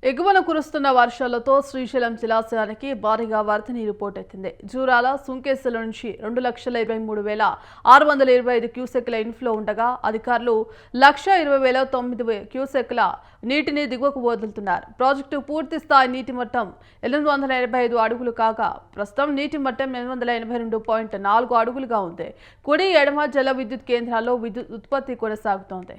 ఎగువన కురుస్తున్న వర్షాలతో శ్రీశైలం జలాశయానికి భారీగా వరద నీరు పోటెత్తింది. జూరాల సుంకేసుల నుంచి 2,23,625 క్యూసెక్ల ఇన్ఫ్లో ఉండగా అధికారులు 1,20,900 క్యూసెక్ల నీటిని దిగువకు వదులుతున్నారు. ప్రాజెక్టు పూర్తి స్థాయి నీటి మట్టం 885 అడుగులు కాగా ప్రస్తుతం నీటి మట్టం 882.4 అడుగులుగా ఉంది. కుడి ఎడమ జల విద్యుత్ కేంద్రాల్లో విద్యుత్ ఉత్పత్తి కొనసాగుతోంది.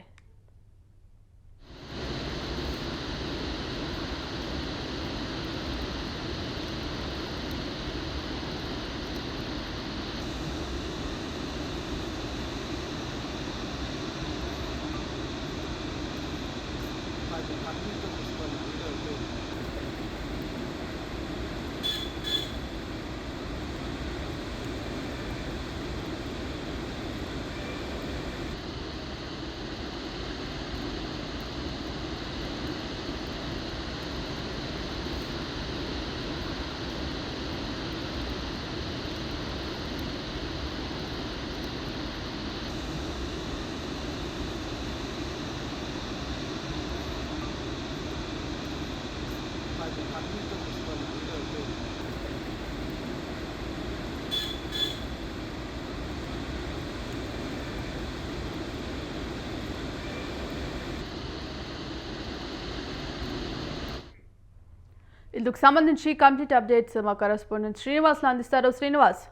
ఇందుకు సంబంధించి కంప్లీట్ అప్డేట్స్ మా కరెస్పాండెంట్ శ్రీనివాస్ అందిస్తారు. శ్రీనివాస్,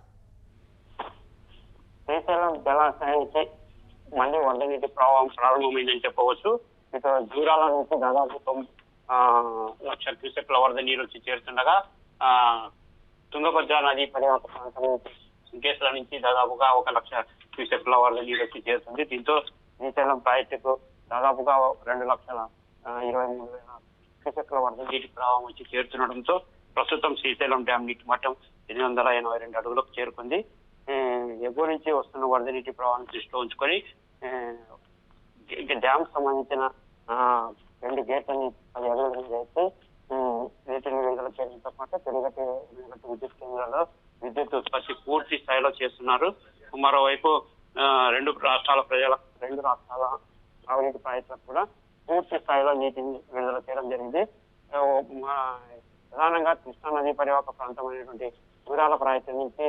శ్రీశైలం జలాశయానికి మళ్ళీ వరద నీటి ప్రవాహం ప్రారంభమైందని చెప్పవచ్చు. ఇక దూరాల నుంచి దాదాపు 1,00,000 క్యూసెక్ల వరద నీరు వచ్చి చేరుతుండగా తుంగభద్ర నది పరివాహక ప్రాంతం సుంకేసుల నుంచి దాదాపుగా 1,00,000 క్యూసెక్ల వరద నీరు వచ్చి చేరుతుంది. దీంతో శ్రీశైలం ప్రాజెక్టుకు దాదాపుగా 2,23,000 క్యూసెక్ల వరద నీటి ప్రవాహం వచ్చి చేరుతుండటంతో ప్రస్తుతం శ్రీశైలం డ్యాం నీటి మట్టం 882 అడుగులకు చేరుకుంది. ఎగువ నుంచి వస్తున్న వరద నీటి ప్రవాహాన్ని దృష్టిలో ఉంచుకొని డ్యామ్ సంబంధించిన 2 గేట్లని 10 అడుగులు చేసి నీటిని విడుదల చేయడంతో పాటు పెరుగటి విద్యుత్ కేంద్రాల్లో విద్యుత్ ఉత్పత్తి పూర్తి స్థాయిలో చేస్తున్నారు. మరోవైపు రెండు రాష్ట్రాల తాగునీటి ప్రాజెక్టులకు కూడా పూర్తి స్థాయిలో నీటిని విడుదల చేయడం జరిగింది. ప్రధానంగా కృష్ణా నది పరివాహక ప్రాంతమైనటువంటి దూరాల ప్రాజెక్టు నుంచి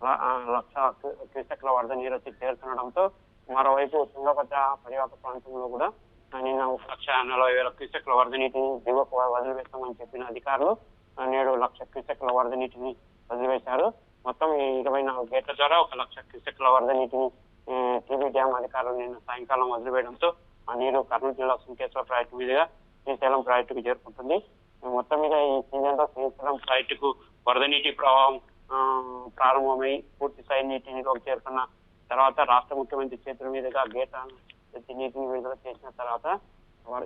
1,00,000 క్యూసెక్ల వరద నీరు వచ్చి చేరుతుండడంతో మరోవైపు తుంగభద్ర పరివాహక ప్రాంతంలో కూడా నిన్న 1,40,000 క్యూసెక్ల వరద నీటిని దిగువకు వదిలివేస్తామని చెప్పిన అధికారులు నేడు 1,00,000 క్యూసెక్ల వరద నీటిని వదిలివేశారు. మొత్తం 24 గేట్ల ద్వారా 1,00,000 క్యూసెక్ల వరద నీటిని టీబీ డ్యాం అధికారులు నిన్న సాయంకాలం వదిలివేయడంతో ఆ నీరు కర్నూలు జిల్లా సుంకేశ్వర ప్రాజెక్టు మీదుగా శ్రీశైలం ప్రాజెక్టుకు చేరుకుంటుంది. మొత్తం మీద ఈ సీజన్ లో శ్రీశైలం ప్రాజెక్టుకు వరద నీటి ప్రవాహం ప్రారంభమై పూర్తి స్థాయి నీటిలోకి చేరుకున్న తర్వాత రాష్ట్ర ముఖ్యమంత్రి చేతుల మీదుగా గేట్ నీటిని విడుదల చేసిన తర్వాత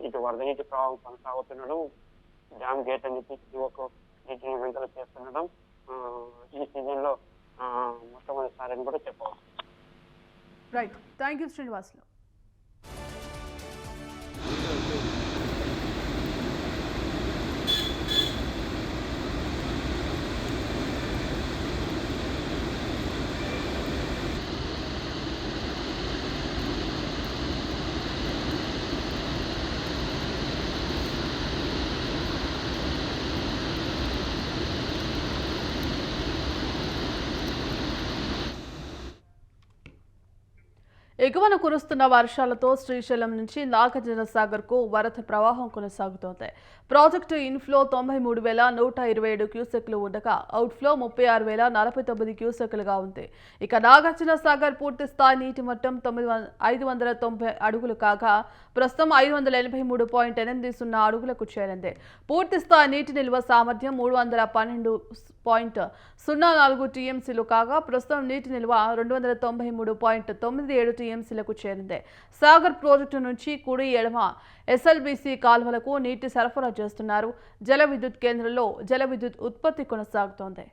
ఇటు వరద నీటి ప్రవాహం కొనసాగుతుండడం, డ్యామ్ గేట్ అనేది నీటిని విడుదల చేస్తుండడం ఈ సీజన్ లో మొట్టమొదటిసారి కూడా చెప్పవచ్చు. Right, thank you Srinivas. ఎగువన కురుస్తున్న వర్షాలతో శ్రీశైలం నుంచి నాగార్జునసాగర్కు వరద ప్రవాహం కొనసాగుతోంది. ప్రాజెక్టు ఇన్ఫ్లో 93,127 క్యూసెక్లు ఉండగా అవుట్ఫ్లో 36,049 క్యూసెక్లుగా ఉంది. ఇక నాగార్జునసాగర్ పూర్తి స్థాయి నీటి మట్టం 590 అడుగులు కాగా ప్రస్తుతం 583.80 అడుగులకు చేరింది. పూర్తి స్థాయి నీటి నిల్వ సామర్థ్యం 312.04 టీఎంసీలు కాగా ప్రస్తుతం నీటి నిల్వ 293.97 టీఎంసీలకు చేరింది. సాగర్ ప్రాజెక్టు నుంచి కుడి ఎడమ ఎస్ఎల్బీసీ కాల్వలకు నీటి సరఫరా చేస్తున్నారు. జల విద్యుత్ కేంద్రంలో జల విద్యుత్ ఉత్పత్తి కొనసాగుతోంది.